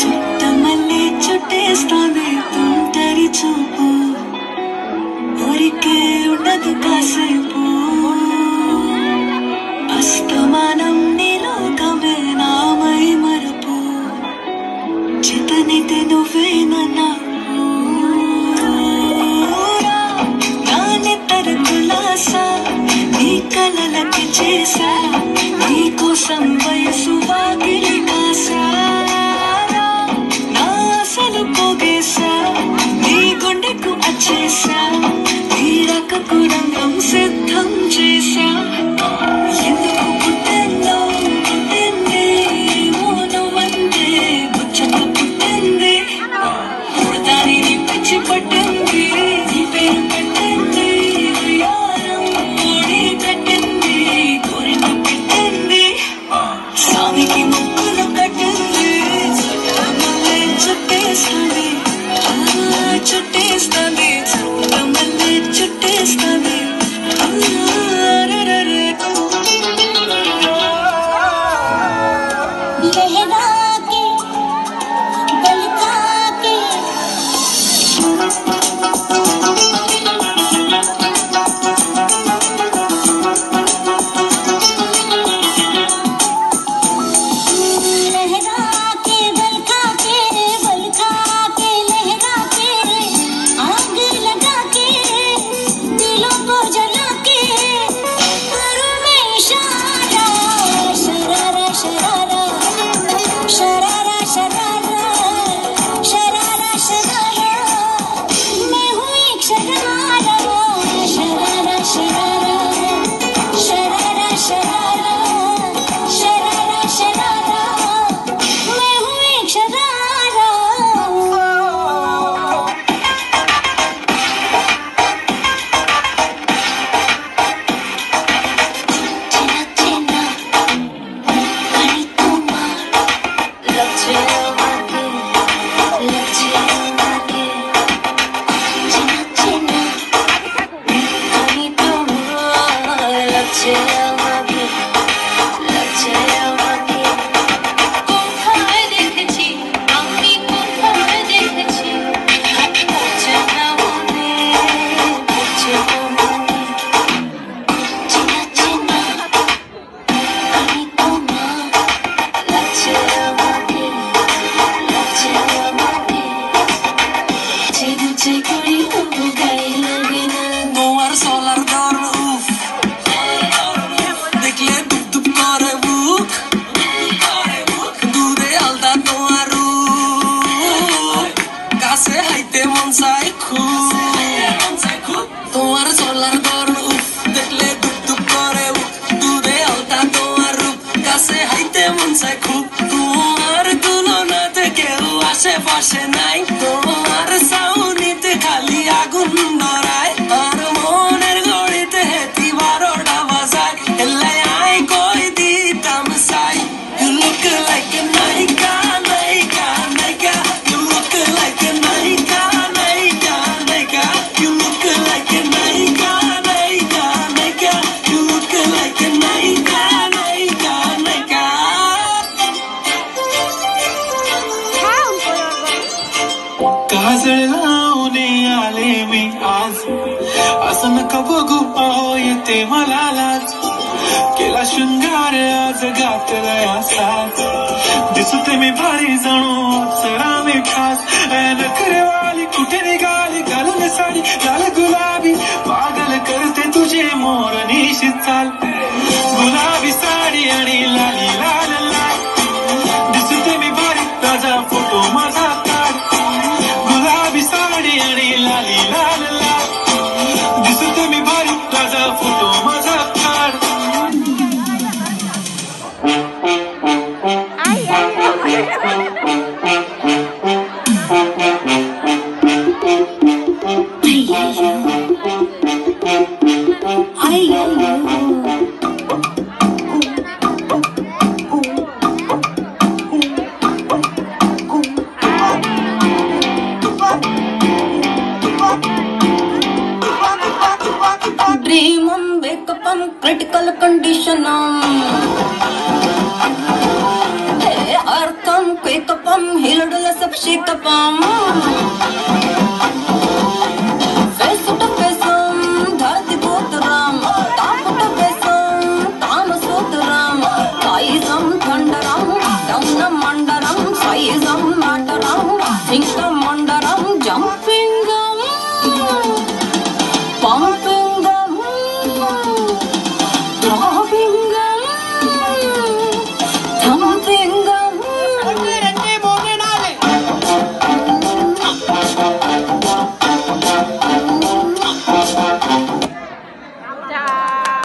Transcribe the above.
చుట్టమల్లే చుట్టేస్తానే తుంటరి చూపు ఊరికే ఉండదు కాసేపు అస్తమానం నీలోకమే నామై మరపు చితనితే నువ్వేనా నాకు నానెత్తర కులాసా నీ కలలకి చేసా నీకోసం వయసు వాకిలి కాసా నా అసలు పోగేసా నీ గుండెకు అచ్చేసా నీ రకకు రంగం సిద్ధం చేసా ఎందుకు పుట్టిందో పుట్టింది మౌనమంటే ముచ్చట పుట్టింది పుడతాని నీ పిచ్చి పట్టింది నీ పేరు పెట్టింది ఉయ్యారం ఓడి కట్టింది కోరిన పెట్టింది స్వామికి ముక్కులు కట్టింది చుట్టమల్లే చుట్టేస్తుంది చుట్టేస్తుంది చుట్టమల్లే చుట్టేస్తుంది केला शृंगार आज घातलाय साज दिसते मी भारी जणू सरा मी खास नखरेवाली कुठे निघाली घालून साडी लाल गुलाबी पागल करते तुझे मोर निशित चाल गुलाबी साडी आणि लाली लाल लाल दिसते मी भारी ताजा फोटो माझा काढ गुलाबी साडी आणि लाली लाल लाल दिसते मी भारी ताजा फोटो माझा काढ Dream on, wake up on critical condition. Hey, earth come quick पम हिलडुला सब शिक पम